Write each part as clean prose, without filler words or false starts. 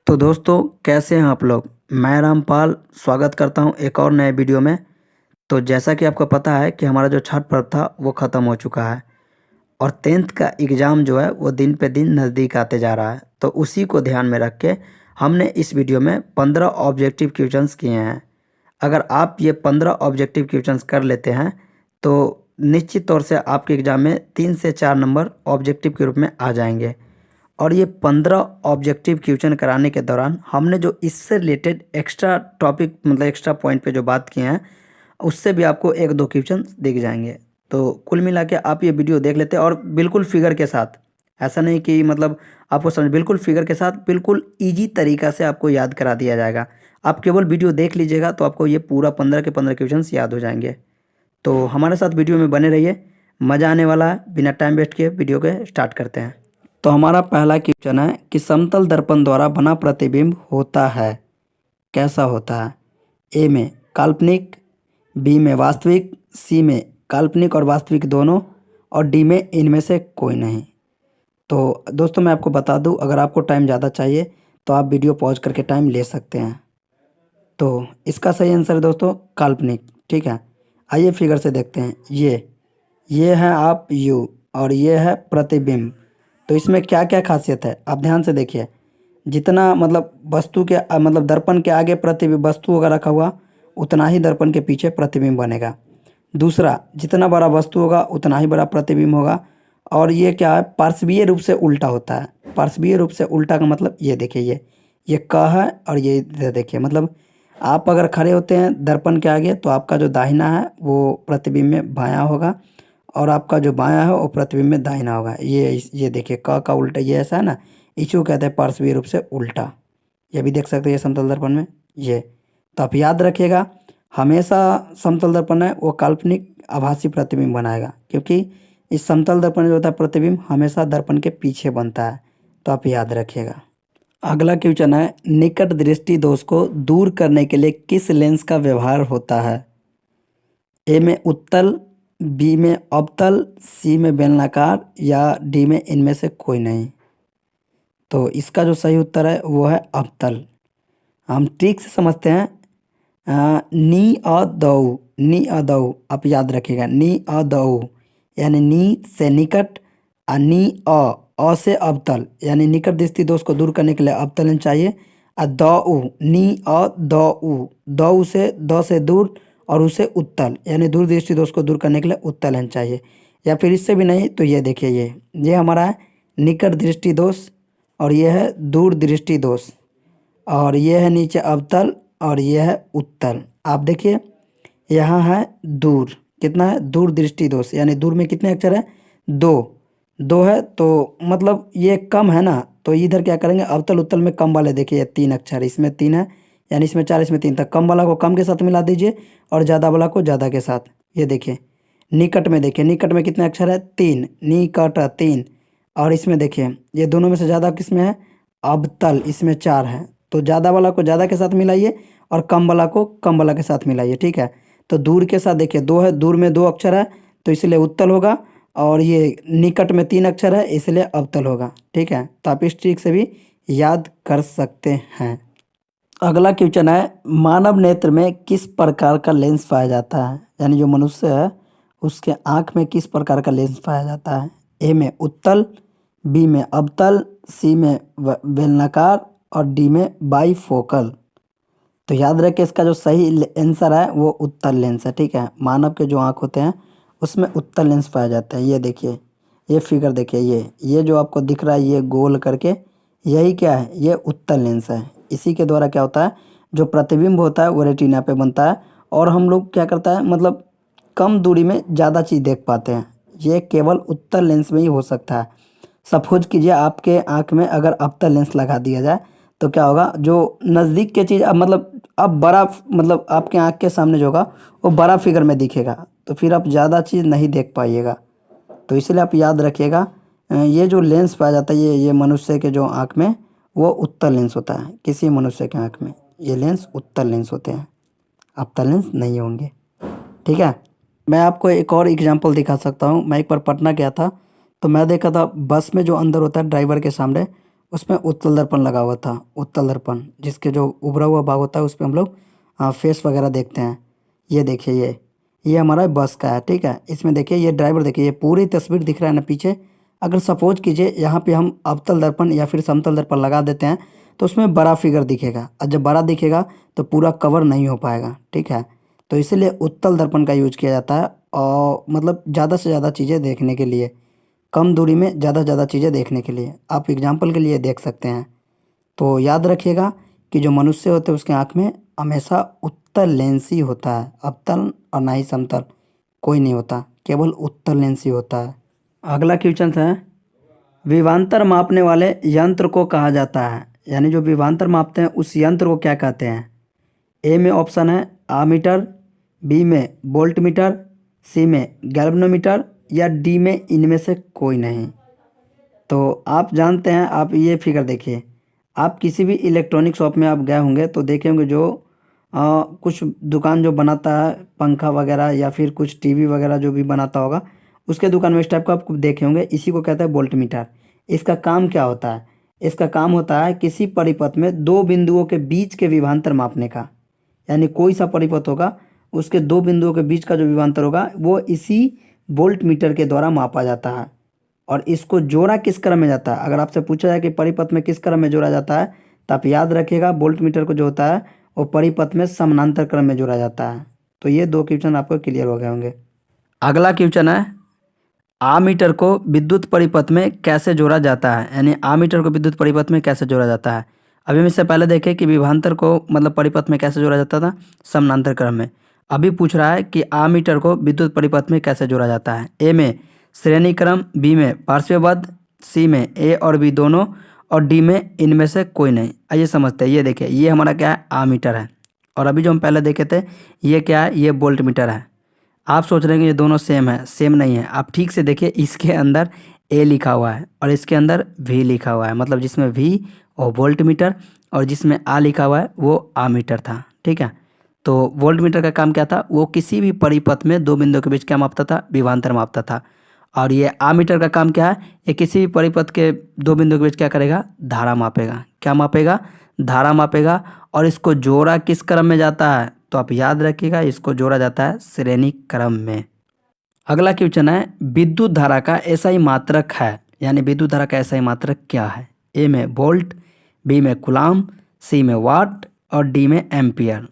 तो दोस्तों कैसे हैं आप लोग। मैं रामपाल स्वागत करता हूं एक और नए वीडियो में। तो जैसा कि आपको पता है कि हमारा जो छठ पर्व था वो ख़त्म हो चुका है और 10th का एग्ज़ाम जो है वो दिन पे दिन नज़दीक आते जा रहा है। तो उसी को ध्यान में रख के हमने इस वीडियो में 15 ऑब्जेक्टिव क्वेश्चंस किए हैं। अगर आप ये 15 ऑब्जेक्टिव क्वेश्चंस कर लेते हैं तो निश्चित तौर से आपके एग्ज़ाम में 3 से 4 नंबर ऑब्जेक्टिव के रूप में आ जाएंगे। और ये 15 ऑब्जेक्टिव क्वेश्चन कराने के दौरान हमने जो इससे रिलेटेड एक्स्ट्रा टॉपिक मतलब एक्स्ट्रा पॉइंट पे जो बात किए हैं उससे भी आपको एक दो क्वेश्चन दिख जाएंगे। तो कुल मिला के आप ये वीडियो देख लेते हैं और बिल्कुल फिगर के साथ, ऐसा नहीं कि मतलब आपको समझ, बिल्कुल फिगर के साथ बिल्कुल ईजी तरीका से आपको याद करा दिया जाएगा। आप केवल वीडियो देख लीजिएगा तो आपको ये पूरा 15 के 15 क्वेश्चन याद हो जाएंगे। तो हमारे साथ वीडियो में बने रहिए, मज़ा आने वाला है। बिना टाइम वेस्ट किए वीडियो के स्टार्ट करते हैं। तो हमारा पहला क्वेश्चन है कि समतल दर्पण द्वारा बना प्रतिबिंब होता है, कैसा होता है। ए में काल्पनिक, बी में वास्तविक, सी में काल्पनिक और वास्तविक दोनों, और डी में इनमें से कोई नहीं। तो दोस्तों मैं आपको बता दूं, अगर आपको टाइम ज़्यादा चाहिए तो आप वीडियो पॉज करके टाइम ले सकते हैं। तो इसका सही आंसर है दोस्तों काल्पनिक। ठीक है, आइए फिगर से देखते हैं। ये है आप यू और ये है प्रतिबिंब। तो इसमें क्या क्या खासियत है आप ध्यान से देखिए। जितना मतलब वस्तु के मतलब दर्पण के आगे प्रतिबिंब वस्तु अगर रखा हुआ उतना ही दर्पण के पीछे प्रतिबिंब बनेगा। दूसरा, जितना बड़ा वस्तु होगा उतना ही बड़ा प्रतिबिंब होगा। और ये क्या है, पार्श्वीय रूप से उल्टा होता है। पार्श्वीय रूप से उल्टा का मतलब ये देखिए, ये क है और ये इधर देखिए। मतलब आप अगर खड़े होते हैं दर्पण के आगे तो आपका जो दाहिना है वो प्रतिबिंब में बायां होगा और आपका जो बायां है वो प्रतिबिंब में दाहिना होगा। ये देखिए क का उल्टा, ये ऐसा है ना, इसको कहते हैं पार्श्वीय रूप से उल्टा। ये भी देख सकते हैं ये समतल दर्पण में ये। तो आप याद रखिएगा, हमेशा समतल दर्पण है वो काल्पनिक आभासी प्रतिबिंब बनाएगा, क्योंकि इस समतल दर्पण जो होता है प्रतिबिंब हमेशा दर्पण के पीछे बनता है। तो आप याद रखिएगा। अगला क्वेश्चन है, निकट दृष्टि दोष को दूर करने के लिए किस लेंस का व्यवहार होता है। ए में उत्तल, बी में अवतल, सी में बेलनाकार, या डी में इनमें से कोई नहीं। तो इसका जो सही उत्तर है वो है अवतल। हम ट्रिक से समझते हैं। नी अ दऊ, नी अ दऊ आप याद रखिएगा। नी अ दऊ यानी नी से निकट, और नी अ से अवतल यानी निकट दृष्टि दोष को दूर करने के लिए अवतल लेंस चाहिए। और दऊ, नी अ दऊ, दऊ से द से दूर और उसे उत्तल यानी दूर दृष्टि दोष को दूर करने के लिए उत्तल लेंस चाहिए। या फिर इससे भी नहीं तो ये देखिए, ये हमारा है निकट दृष्टि दोष और ये है दूर दृष्टि दोष, और ये है नीचे अवतल और ये है उत्तल। आप देखिए यहाँ है दूर, कितना है दूर दृष्टि दोष, यानी दूर में कितने अक्षर है, दो है। तो मतलब ये कम है ना, तो इधर क्या करेंगे अवतल उत्तल में कम वाले देखिए, ये 3 अक्षर, इसमें 3 है यानी इसमें 4 इसमें 3 तक, कम वाला को कम के साथ मिला दीजिए और ज़्यादा वाला को ज़्यादा के साथ। ये देखिए निकट में, देखिए निकट में कितने अक्षर है, 3, निकट 3। और इसमें देखिए ये दोनों में से ज़्यादा किस में है, अवतल, इसमें 4 है। तो ज़्यादा वाला को ज़्यादा के साथ मिलाइए और कम वाला को कम वाला के साथ मिलाइए। ठीक है, तो दूर के साथ देखिए 2 है, दूर में 2 अक्षर है तो इसलिए उत्तल होगा, और ये निकट में 3 अक्षर है इसलिए अवतल होगा। ठीक है, तो आप इस ट्रिक से भी याद कर सकते हैं। अगला क्वेश्चन है, मानव नेत्र में किस प्रकार का लेंस पाया जाता है, यानी जो मनुष्य है उसके आँख में किस प्रकार का लेंस पाया जाता है। ए में उत्तल, बी में अवतल, सी में बेलनाकार और डी में बाईफोकल। तो याद रखें इसका जो सही आंसर है वो उत्तल लेंस है। ठीक है, मानव के जो आँख होते हैं उसमें उत्तल लेंस पाया जाता है। ये देखिए, ये फिगर देखिए, ये जो आपको दिख रहा है ये गोल करके, यही क्या है, ये उत्तल लेंस है। इसी के द्वारा क्या होता है, जो प्रतिबिंब होता है वो रेटिना पे बनता है और हम लोग क्या करता है मतलब कम दूरी में ज़्यादा चीज़ देख पाते हैं। ये केवल उत्तल लेंस में ही हो सकता है। सपोज कीजिए आपके आँख में अगर अवतल लेंस लगा दिया जाए तो क्या होगा, जो नज़दीक की चीज़ अब मतलब अब बड़ा मतलब आपके आँख के सामने जो होगा वो बड़ा फिगर में दिखेगा, तो फिर आप ज़्यादा चीज़ नहीं देख पाइएगा। तो इसलिए आप याद रखिएगा, ये जो लेंस पाया जाता है ये मनुष्य के जो आँख में वो उत्तल लेंस होता है। किसी मनुष्य के आँख में ये लेंस उत्तल लेंस होते हैं, अवतल लेंस नहीं होंगे। ठीक है, मैं आपको एक और एग्जांपल दिखा सकता हूँ। मैं एक बार पटना गया था तो मैं देखा था बस में जो अंदर होता है ड्राइवर के सामने उसमें उत्तल दर्पण लगा हुआ था। उत्तल दर्पण जिसके जो उभरा हुआ भाग होता है उस पे हम लोग फेस वगैरह देखते हैं। ये देखिए ये हमारा बस का है, ठीक है। इसमें देखिए ये ड्राइवर, देखिए ये पूरी तस्वीर दिख रहा है ना पीछे। अगर सपोज कीजिए यहाँ पे हम अवतल दर्पण या फिर समतल दर्पण लगा देते हैं तो उसमें बड़ा फिगर दिखेगा, और जब बड़ा दिखेगा तो पूरा कवर नहीं हो पाएगा, ठीक है। तो इसीलिए उत्तल दर्पण का यूज किया जाता है, और मतलब ज़्यादा से ज़्यादा चीज़ें देखने के लिए, कम दूरी में ज़्यादा से ज़्यादा चीज़ें देखने के लिए। आप एग्जाम्पल के लिए देख सकते हैं। तो याद रखिएगा कि जो मनुष्य होते हैं उसके आँख में हमेशा उत्तल लेंस ही होता है, अवतल और ना ही समतल कोई नहीं होता, केवल उत्तल लेंस ही होता है। अगला क्वेश्चन है, विभवांतर मापने वाले यंत्र को कहा जाता है, यानी जो विभवांतर मापते हैं उस यंत्र को क्या कहते हैं। ए में ऑप्शन है आमीटर, बी में वोल्ट मीटर, सी में गैल्वेनोमीटर, या डी में इनमें से कोई नहीं। तो आप जानते हैं, आप ये फिगर देखिए, आप किसी भी इलेक्ट्रॉनिक शॉप में आप गए होंगे तो देखे होंगे जो कुछ दुकान जो बनाता है पंखा वगैरह या फिर कुछ टीवी वगैरह जो भी बनाता होगा, उसके दुकान में इस टाइप का आप देखे होंगे। इसी को कहते हैं वोल्ट मीटर। इसका काम क्या होता है, इसका काम होता है किसी परिपथ में दो बिंदुओं के बीच के विभवांतर मापने का। यानी कोई सा परिपथ होगा उसके दो बिंदुओं के बीच का जो विभवांतर होगा वो इसी वोल्ट मीटर के द्वारा मापा जाता है। और इसको जोड़ा किस क्रम में जाता है, अगर आपसे पूछा जाए कि परिपथ में किस क्रम में जोड़ा जाता है, तो आप याद रखिएगा वोल्ट मीटर को जो होता है वो परिपथ में समानांतर क्रम में जोड़ा जाता है। तो ये दो क्वेश्चन आपको क्लियर हो गए होंगे। अगला क्वेश्चन है, आमीटर को विद्युत परिपथ में कैसे जोड़ा जाता है, यानी आमीटर को विद्युत परिपथ में कैसे जोड़ा जाता है। अभी हम इससे पहले देखें कि विभवांतर को मतलब परिपथ में कैसे जोड़ा जाता था, समानांतर क्रम में। अभी पूछ रहा है कि आमीटर को विद्युत परिपथ में कैसे जोड़ा जाता है। ए में श्रेणी क्रम, बी में पार्श्वबद्ध, सी में ए और बी दोनों, और डी में इनमें से कोई नहीं। आइए समझते हैं। ये देखिए ये हमारा क्या है, आमीटर है, और अभी जो हम पहले देखे थे ये क्या है, ये वोल्ट मीटर है। आप सोच रहे हैं ये दोनों सेम है, सेम नहीं है। आप ठीक से देखिए, इसके अंदर ए लिखा हुआ है और इसके अंदर वी लिखा हुआ है, मतलब जिसमें वी और वोल्ट मीटर और जिसमें आ लिखा हुआ है वो आमीटर था, ठीक है। तो वोल्ट मीटर का काम क्या था, वो किसी भी परिपथ में दो बिंदुओं के बीच क्या मापता था, विभवांतर मापता था। और ये आमीटर का काम क्या है, ये किसी भी परिपथ के दो बिंदुओं के बीच क्या करेगा, धारा मापेगा। क्या मापेगा, धारा मापेगा। और इसको जोड़ा किस क्रम में जाता है, तो आप याद रखिएगा इसको जोड़ा जाता है श्रेणी क्रम में। अगला क्वेश्चन है, विद्युत धारा का एसआई मात्रक है, यानी विद्युत धारा का एसआई मात्रक क्या है। ए में वोल्ट, बी में कूलाम, सी में वाट और डी में एम्पियर।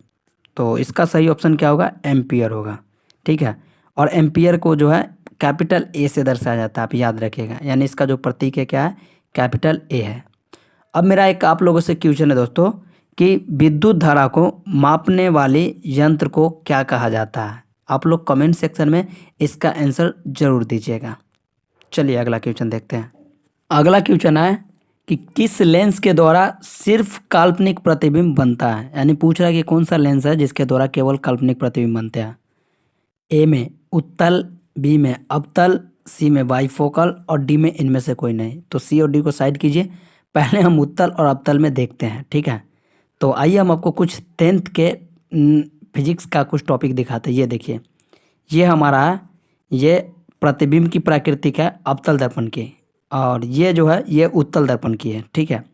तो इसका सही ऑप्शन क्या होगा, एम्पियर होगा, ठीक है। और एम्पियर को जो है कैपिटल ए से दर्शाया जाता है, आप याद रखिएगा। यानी इसका जो प्रतीक है क्या है, कैपिटल ए है। अब मेरा एक आप लोगों से क्वेश्चन है दोस्तों कि विद्युत धारा को मापने वाले यंत्र को क्या कहा जाता है। आप लोग कमेंट सेक्शन में इसका आंसर जरूर दीजिएगा। चलिए अगला क्वेश्चन देखते हैं। अगला क्वेश्चन है कि किस लेंस के द्वारा सिर्फ काल्पनिक प्रतिबिंब बनता है, यानी पूछ रहा है कि कौन सा लेंस है जिसके द्वारा केवल काल्पनिक प्रतिबिंब बनते हैं। ए में उत्तल, बी में अवतल, सी में बाइफोकल और डी में इनमें से कोई नहीं। तो सी और डी को साइड कीजिए, पहले हम उत्तल और अवतल में देखते हैं, ठीक है। तो आइए हम आपको कुछ 10th के फिजिक्स का कुछ टॉपिक दिखाते हैं। ये देखिए ये हमारा है, ये प्रतिबिंब की प्राकृतिक है अवतल दर्पण की, और ये जो है ये उत्तल दर्पण की है, ठीक है।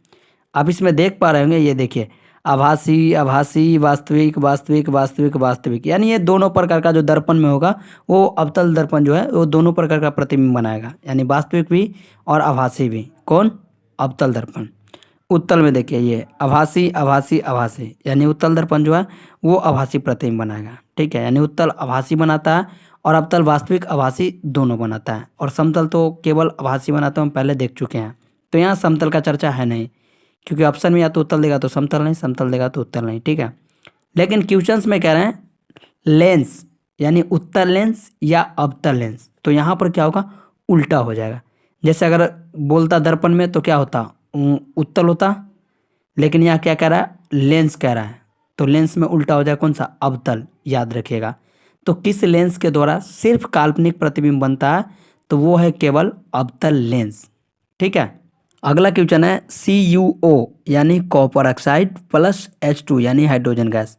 आप इसमें देख पा रहे होंगे, ये देखिए आभासी, आभासी, वास्तविक, वास्तविक, वास्तविक, वास्तविक, यानी ये दोनों प्रकार का जो दर्पण में होगा वो अवतल दर्पण जो है वो दोनों प्रकार का प्रतिबिंब बनाएगा, यानी वास्तविक भी और आभासी भी। कौन, अवतल दर्पण। उत्तल में देखिए ये आभासी, आभासी, आभासी, यानी उत्तल दर्पण जो है वो आभासी प्रतिबिंब बनाएगा, ठीक है। यानी उत्तल आभासी बनाता है और अवतल वास्तविक आभासी दोनों बनाता है, और समतल तो केवल आभासी बनाता है, हम पहले देख चुके हैं। तो यहाँ समतल का चर्चा है नहीं, क्योंकि ऑप्शन में या तो उत्तल देगा तो समतल नहीं, समतल देगा तो उत्तल नहीं, ठीक है। लेकिन क्वेश्चंस में कह रहे हैं लेंस, यानी उत्तल लेंस या अवतल लेंस, तो यहाँ पर क्या होगा, उल्टा हो जाएगा। जैसे अगर बोलता दर्पण में तो क्या होता, उत्तल होता, लेकिन यहाँ क्या कह रहा है, लेंस कह रहा है, तो लेंस में उल्टा हो जाएगा, कौन सा, अवतल, याद रखिएगा। तो किस लेंस के द्वारा सिर्फ काल्पनिक प्रतिबिंब बनता है, तो वो है केवल अवतल लेंस, ठीक है। अगला क्वेश्चन है CuO यानी कॉपर ऑक्साइड प्लस H2 यानी हाइड्रोजन गैस।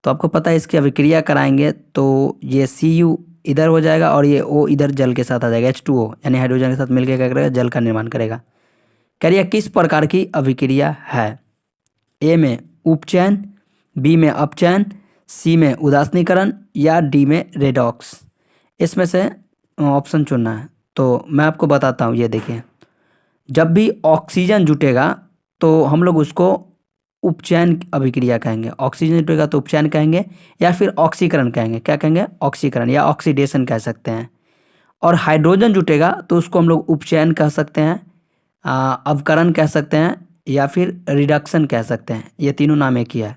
तो आपको पता है इसकी अभिक्रिया कराएंगे तो ये Cu इधर हो जाएगा और ये O इधर जल के साथ आ जाएगा, H2O यानी हाइड्रोजन के साथ मिलकर क्या करेगा, जल का निर्माण करेगा। कह रही है किस प्रकार की अभिक्रिया है। ए में उपचयन, बी में अपचयन, सी में उदासीनीकरण या डी में रेडॉक्स। इसमें से ऑप्शन चुनना है। तो मैं आपको बताता हूँ, ये देखिए, जब भी ऑक्सीजन जुटेगा तो हम लोग उसको उपचयन अभिक्रिया कहेंगे। ऑक्सीजन जुटेगा तो उपचयन कहेंगे या फिर ऑक्सीकरण कहेंगे। क्या कहेंगे? ऑक्सीकरण या ऑक्सीडेशन कह सकते हैं। और हाइड्रोजन जुटेगा तो उसको हम लोग उपचयन कह सकते हैं, अवकरण कह सकते हैं या फिर रिडक्शन कह सकते हैं। ये तीनों नाम एक ही है।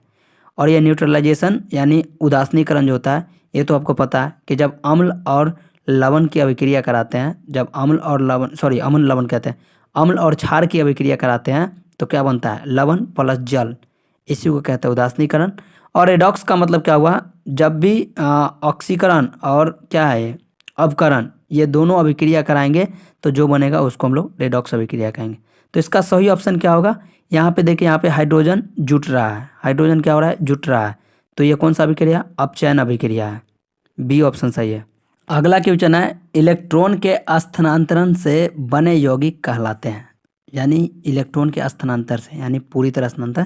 और ये न्यूट्रलाइजेशन यानी उदासीनीकरण जो होता है, ये तो आपको पता है कि जब अम्ल और लवण की अभिक्रिया कराते हैं, जब अम्ल और लवण अम्ल लवण कहते हैं, अम्ल और क्षार की अभिक्रिया कराते हैं तो क्या बनता है? लवण प्लस जल। इसी को कहते हैं उदासीनीकरण। और रेडॉक्स का मतलब क्या हुआ? जब भी ऑक्सीकरण और क्या है अवकरण, ये दोनों अभिक्रिया कराएंगे तो जो बनेगा उसको हम लोग रेडॉक्स अभिक्रिया कहेंगे। तो इसका सही ऑप्शन क्या होगा? यहाँ पे देखिए, यहाँ पे हाइड्रोजन जुट रहा है। हाइड्रोजन क्या हो रहा है? जुट रहा है। तो ये कौन सा अभिक्रिया? अपचयन अभिक्रिया है। बी ऑप्शन सही है। अगला क्वेश्चन है, इलेक्ट्रॉन के स्थानांतरण से बने यौगिक कहलाते हैं। यानी इलेक्ट्रॉन के स्थानांतर से, यानी पूरी तरह स्थानांतर,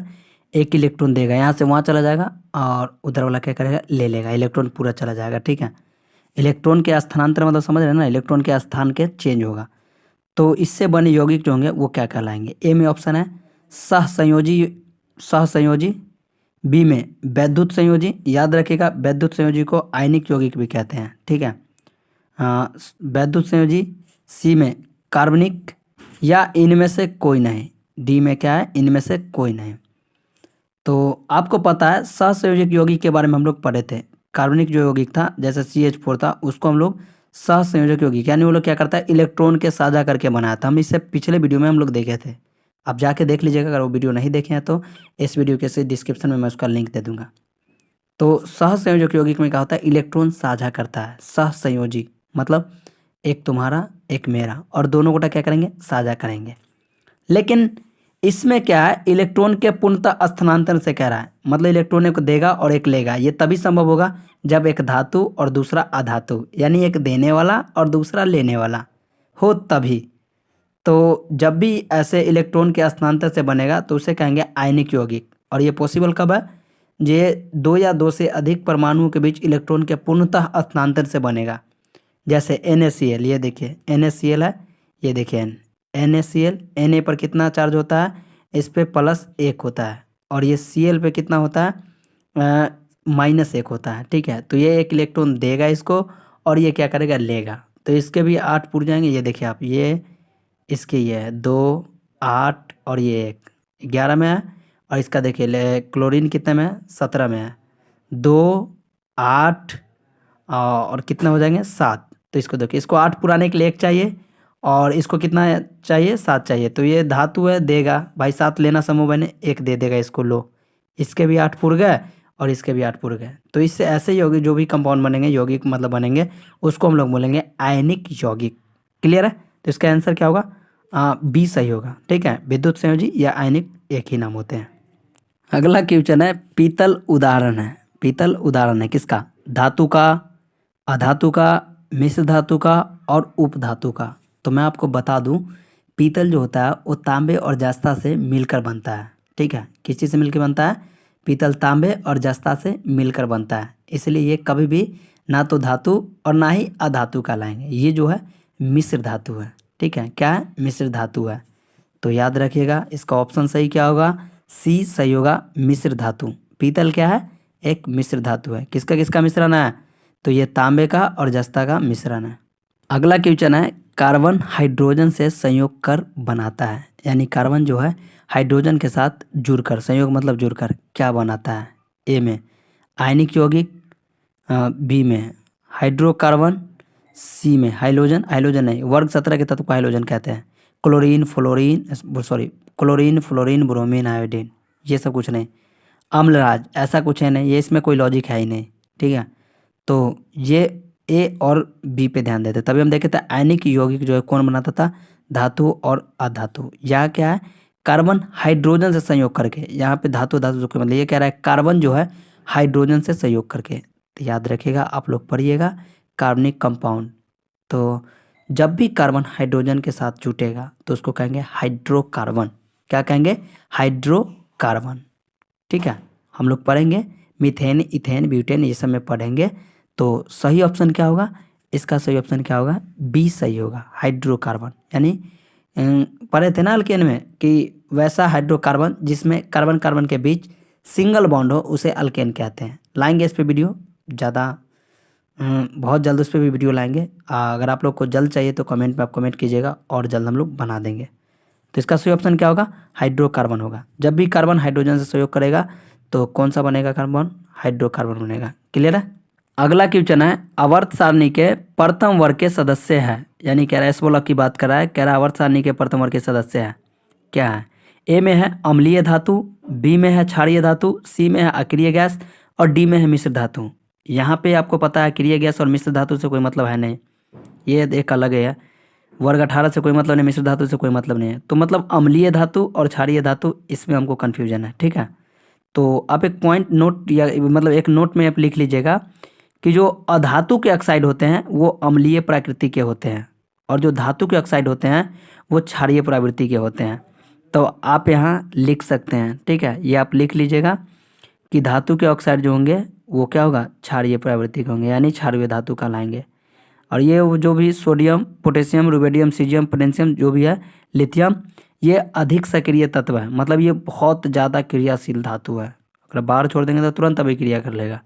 एक इलेक्ट्रॉन देगा, यहाँ से वहाँ चला जाएगा और उधर वाला क्या करेगा? ले लेगा, इलेक्ट्रॉन पूरा चला जाएगा। ठीक है, इलेक्ट्रॉन के स्थानांतर मतलब समझ रहे हैं ना, इलेक्ट्रॉन के स्थान के चेंज होगा। तो इससे बने यौगिक जो होंगे वो क्या कहलाएंगे? ए में ऑप्शन है सहसंयोजी, बी में वैद्युत संयोजी। याद रखिएगा, वैद्युत संयोजी को आयनिक यौगिक भी कहते हैं। ठीक है, वैद्युत संयोजी। सी में कार्बनिक, या इनमें से कोई नहीं। डी में क्या है? इनमें से कोई नहीं। तो आपको पता है सहसंयोजक यौगिक के बारे में हम लोग पढ़े थे। कार्बनिक जो यौगिक था जैसे CH4 था, उसको हम लोग सहसंयोजक यौगिक, यानी वो लोग क्या करता है? इलेक्ट्रॉन के साझा करके बनाया था। हम इससे पिछले वीडियो में हम लोग देखे थे, आप जाके देख लीजिएगा। अगर वो वीडियो नहीं देखे हैं तो इस वीडियो के डिस्क्रिप्शन में मैं उसका लिंक दे दूंगा। तो सहसंयोजक यौगिक में क्या होता है? इलेक्ट्रॉन साझा करता है। सहसंयोजी मतलब एक तुम्हारा एक मेरा, और दोनों गोटा क्या करेंगे? साझा करेंगे। लेकिन इसमें क्या है? इलेक्ट्रॉन के पूर्णतः स्थानांतरण से कह रहा है, मतलब इलेक्ट्रॉन एक देगा और एक लेगा। ये तभी संभव होगा जब एक धातु और दूसरा अधातु, यानी एक देने वाला और दूसरा लेने वाला हो, तभी। तो जब भी ऐसे इलेक्ट्रॉन के स्थानांतर से बनेगा तो उसे कहेंगे आयनिक यौगिक। और ये पॉसिबल कब है? ये दो या दो से अधिक परमाणुओं के बीच इलेक्ट्रॉन के पूर्णतः स्थानांतर से बनेगा। जैसे NaCl, ये देखिए NaCl है, ये देखिए NaCl, Na पर कितना चार्ज होता है? इस पे +1 होता है, और ये Cl पे कितना होता है? -1 होता है। ठीक है, तो ये एक इलेक्ट्रॉन देगा इसको, और ये क्या करेगा? लेगा। तो इसके भी 8 पुर जाएंगे। ये देखिए आप, ये इसके ये है 2, 8 और ये 1, 11 में है। और इसका देखिए क्लोरीन कितने में है? 17 में है। 2, 8 और कितना हो जाएंगे? 7। तो इसको देखिए, इसको 8 पुराने के लिए 1 चाहिए, और इसको कितना चाहिए? 7 चाहिए। तो ये धातु है, देगा भाई 7 लेना संभव है, 1 दे देगा इसको। लो, इसके भी 8 पुर गए और इसके भी 8 पुर गए। तो इससे ऐसे यौगिक जो भी कंपाउंड बनेंगे, यौगिक मतलब बनेंगे, उसको हम लोग बोलेंगे आयनिक यौगिक। क्लियर है? तो इसका आंसर क्या होगा? बी सही होगा। ठीक है, विद्युत संयोजी या आयनिक एक ही नाम होते हैं। अगला क्वेश्चन है, पीतल उदाहरण है। पीतल उदाहरण है किसका? धातु का, अधातु का, मिश्र धातु का और उपधातु का। तो मैं आपको बता दूं, पीतल जो होता है वो तांबे और जस्ता से मिलकर बनता है। ठीक है, किस चीज़ से मिलकर बनता है? पीतल तांबे और जस्ता से मिलकर बनता है। इसलिए ये कभी भी ना तो धातु और ना ही अधातु कहलाएंगे। ये जो है मिश्र धातु है। ठीक है, क्या है? मिश्र धातु है। तो याद रखिएगा, इसका ऑप्शन सही क्या होगा? सी सही होगा, मिश्र धातु। पीतल क्या है? एक मिश्र धातु है। किसका किसका मिश्रण है? तो ये तांबे का और जस्ता का मिश्रण है। अगला क्वेश्चन है, कार्बन हाइड्रोजन से संयोग कर बनाता है। यानी कार्बन जो है हाइड्रोजन के साथ जुड़कर, संयोग मतलब जुड़कर क्या बनाता है? ए में आयनिक यौगिक, बी में हाइड्रोकार्बन, सी में हाइलोजन, हाइलोजन नहीं, वर्ग 17 के तत्व को हाइलोजन कहते हैं। क्लोरीन, फ्लोरीन, ब्रोमीन, आयोडीन, ये सब कुछ नहीं। अम्लराज, ऐसा कुछ है नहीं, ये इसमें कोई लॉजिक है ही नहीं। ठीक है, तो ये ए और बी पे ध्यान देते, तभी हम देखे थे आयनिक यौगिक जो है कौन बनाता था? धातु और अधातु। यह क्या है? कार्बन हाइड्रोजन से संयोग करके। यहाँ पे धातु धातु मतलब ये कह रहा है कार्बन जो है हाइड्रोजन से संयोग करके। तो याद रखिएगा, आप लोग पढ़िएगा कार्बनिक कंपाउंड। तो जब भी कार्बन हाइड्रोजन के साथ जुटेगा तो उसको कहेंगे हाइड्रोकार्बन। क्या कहेंगे? हाइड्रोकार्बन। ठीक है, हम लोग पढ़ेंगे मीथेन, इथेन, ब्यूटेन, ये सब में पढ़ेंगे। तो सही ऑप्शन क्या होगा? इसका सही ऑप्शन क्या होगा? बी सही होगा, हाइड्रोकार्बन। यानी पढ़े थे ना अल्केन में कि वैसा हाइड्रोकार्बन जिसमें कार्बन कार्बन के बीच सिंगल बॉन्ड हो उसे अल्केन कहते हैं। लाएंगे इस पे वीडियो ज़्यादा, बहुत जल्द उस पर भी वीडियो लाएंगे। अगर आप लोग को जल्द चाहिए तो कमेंट में आप कमेंट कीजिएगा और जल्द हम लोग बना देंगे। तो इसका सही ऑप्शन क्या होगा? हाइड्रोकार्बन होगा। जब भी कार्बन हाइड्रोजन से सहयोग करेगा तो कौन सा बनेगा? कार्बन, हाइड्रोकार्बन बनेगा। क्लियर है? अगला क्वेश्चन है, आवर्त सारणी के प्रथम वर्ग के सदस्य है। यानी कह रहा है, एस ब्लॉक की बात कर रहा है, कह रहा है आवर्त सारणी के प्रथम वर्ग के सदस्य है। क्या है? ए में है अम्लीय धातु, बी में है क्षारीय धातु, सी में है अक्रिय गैस और डी में है मिश्र धातु। यहाँ पे आपको पता है अक्रिय गैस और मिश्र धातु से कोई मतलब है नहीं, ये एक अलग है। वर्ग 18 से कोई मतलब नहीं, मिश्र धातु से कोई मतलब नहीं है। तो मतलब अम्लीय धातु और क्षारीय धातु, इसमें हमको कन्फ्यूजन है। ठीक है, तो आप एक पॉइंट नोट या मतलब एक नोट में आप लिख लीजिएगा कि जो अधातु के ऑक्साइड होते हैं वो अम्लीय प्रकृति के होते हैं और जो धातु के ऑक्साइड होते हैं वो क्षारीय प्रवृत्ति के होते हैं। तो आप यहाँ लिख सकते हैं। ठीक है, ये आप लिख लीजिएगा कि धातु के ऑक्साइड जो होंगे वो क्या होगा? क्षारीय प्रवृत्ति के होंगे, यानी क्षारीय धातु कहलाएंगे। और ये जो भी sodium, potassium, rubidium, caesium, potassium जो भी है, लिथियम, ये अधिक सक्रिय तत्व है। मतलब ये बहुत ज़्यादा क्रियाशील धातु है। अगर बाहर छोड़ देंगे तो तुरंत अभिक्रिया कर लेगा।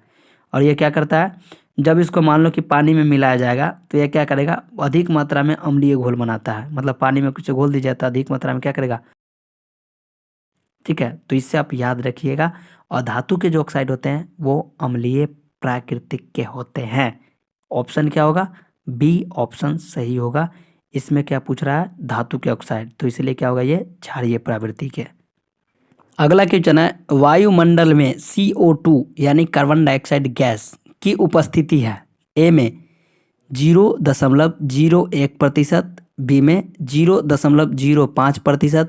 और ये क्या करता है? जब इसको मान लो कि पानी में मिलाया जाएगा तो ये क्या करेगा? अधिक मात्रा में अम्लीय घोल बनाता है। मतलब पानी में कुछ घोल दी जाता है अधिक मात्रा में, क्या करेगा? ठीक है, तो इससे आप याद रखिएगा। और धातु के जो ऑक्साइड होते हैं वो अम्लीय प्राकृतिक के होते हैं। ऑप्शन क्या होगा? बी ऑप्शन सही होगा। इसमें क्या पूछ रहा है? धातु के ऑक्साइड, तो इसलिए क्या होगा? ये क्षारीय प्रवृत्ति के। अगला क्वेश्चन है, वायुमंडल में CO2 यानी कार्बन डाइऑक्साइड गैस की उपस्थिति है। ए में 0.01%, बी में 0.05%,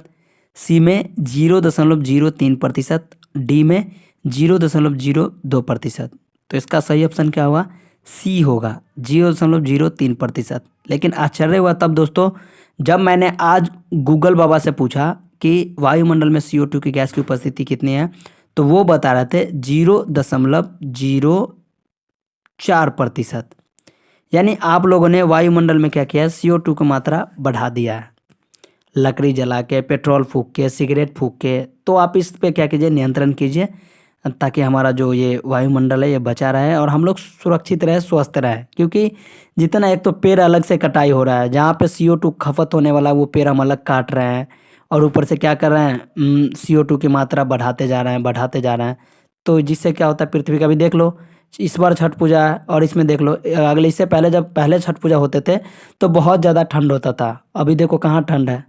सी में 0.03%, डी में 0.02%। तो इसका सही ऑप्शन क्या होगा? सी होगा, 0.03%। लेकिन आश्चर्य हुआ तब दोस्तों जब मैंने आज गूगल बाबा से पूछा कि वायुमंडल में CO2 की गैस की उपस्थिति कितनी है, तो वो बता रहे थे 0.04%। यानी आप लोगों ने वायुमंडल में क्या किया है? CO2 की मात्रा बढ़ा दिया है, लकड़ी जला के, पेट्रोल फूंक के, सिगरेट फूंक के। तो आप इस पे क्या कीजिए? नियंत्रण कीजिए, ताकि हमारा जो ये वायुमंडल है ये बचा रहे और हम लोग सुरक्षित रहे, स्वस्थ रहे। क्योंकि जितना एक तो पेड़ अलग से कटाई हो रहा है, जहाँ पे CO2 खपत होने वाला वो पेड़ हम अलग काट रहे हैं और ऊपर से क्या कर रहे हैं? CO2 की मात्रा बढ़ाते जा रहे हैं, बढ़ाते जा रहे हैं। तो जिससे क्या होता है? पृथ्वी का भी देख लो, इस बार छठ पूजा है और इसमें देख लो अगले, इससे पहले जब पहले छठ पूजा होते थे तो बहुत ज़्यादा ठंड होता था। अभी देखो कहाँ ठंड है।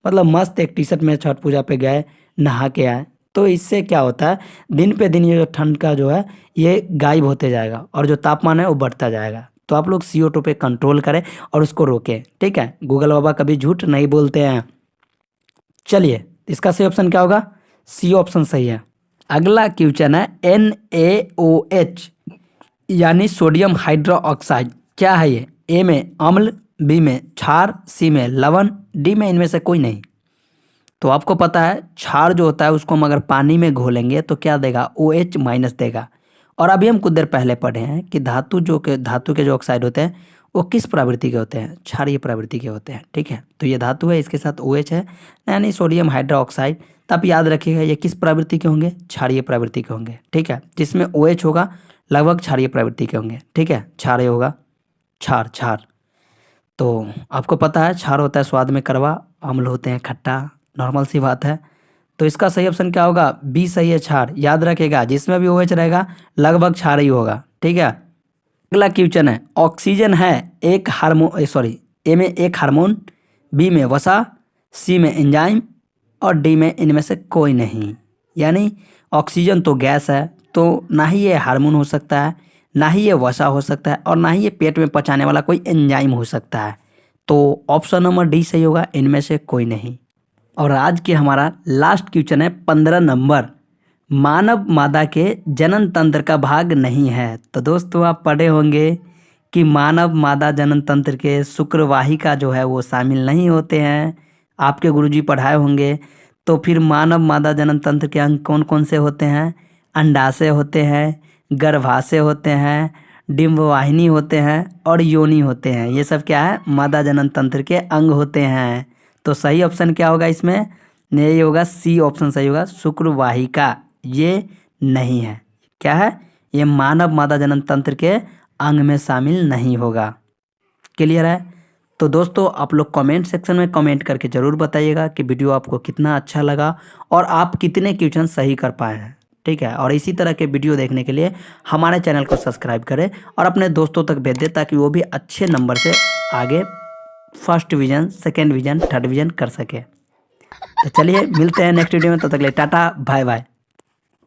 मतलब मस्त एक टी शर्ट में छठ पूजा पे गए, नहा के आए। तो इससे क्या होता है? दिन पे दिन ये जो ठंड का जो है ये गायब होते जाएगा और जो तापमान है वो बढ़ता जाएगा। तो आप लोग CO2 पे कंट्रोल करें और उसको रोकें। ठीक है, गूगल बाबा कभी झूठ नहीं बोलते हैं। चलिए, इसका सही ऑप्शन क्या होगा? सी ऑप्शन सही है। अगला क्वेश्चन है, NaOH यानी सोडियम हाइड्रोक्साइड क्या है ये? ए में अम्ल, बी में क्षार, सी में लवण, डी में इनमें से कोई नहीं। तो आपको पता है क्षार जो होता है उसको हम अगर पानी में घोलेंगे तो क्या देगा? OH- देगा। और अभी हम कुछ देर पहले पढ़े हैं कि धातु के जो ऑक्साइड होते हैं वो किस प्रवृत्ति के होते हैं? क्षारीय प्रवृत्ति के होते हैं। ठीक है, तो ये धातु है, इसके साथ OH है यानी सोडियम हाइड्रोक्साइड। तो आप याद रखिएगा ये किस प्रवृत्ति के होंगे? क्षारीय प्रवृत्ति के होंगे। ठीक है, जिसमें OH होगा लगभग क्षारीय प्रवृत्ति के होंगे। ठीक है, क्षारीय होगा, क्षार। तो आपको पता है क्षार होता है स्वाद में कड़वा, अम्ल होते हैं खट्टा, नॉर्मल सी बात है। तो इसका सही ऑप्शन क्या होगा? बी सही है, क्षार। याद रखेगा जिसमें भी OH रहेगा लगभग क्षार ही होगा। ठीक है, अगला क्वेश्चन है, ऑक्सीजन है एक हार्मोन, सॉरी, ए में एक हार्मोन, बी में वसा, सी में एंजाइम और डी में इनमें से कोई नहीं। यानी ऑक्सीजन तो गैस है, तो ना ही ये हार्मोन हो सकता है, ना ही ये वसा हो सकता है और ना ही ये पेट में पचाने वाला कोई एंजाइम हो सकता है। तो ऑप्शन नंबर डी सही होगा, इनमें से कोई नहीं। और आज के हमारा लास्ट क्वेश्चन है 15 नंबर, मानव मादा के जनन तंत्र का भाग नहीं है। तो दोस्तों आप पढ़े होंगे कि मानव मादा जनन तंत्र के शुक्रवाहिका जो है वो शामिल नहीं होते हैं। आपके गुरुजी पढ़ाए होंगे। तो फिर मानव मादा जनन तंत्र के अंग कौन कौन से होते हैं? अंडाशय होते हैं, गर्भाशय होते हैं, डिंबवाहिनी होते हैं और योनि होते हैं। ये सब क्या है? मादा जनन तंत्र के अंग होते हैं। तो सही ऑप्शन क्या होगा इसमें? ये होगा सी ऑप्शन सही होगा, शुक्रवाहिका। ये नहीं है, क्या है? ये मानव मादा जनन तंत्र के अंग में शामिल नहीं होगा। क्लियर है? तो दोस्तों आप लोग कमेंट सेक्शन में कमेंट करके ज़रूर बताइएगा कि वीडियो आपको कितना अच्छा लगा और आप कितने क्वेश्चन सही कर पाए हैं। ठीक है, और इसी तरह के वीडियो देखने के लिए हमारे चैनल को सब्सक्राइब करें और अपने दोस्तों तक भेज दें ताकि वो भी अच्छे नंबर से आगे first division, second division, third division कर सके। तो चलिए मिलते हैं नेक्स्ट वीडियो में, तब तक के लिए टाटा बाय बाय।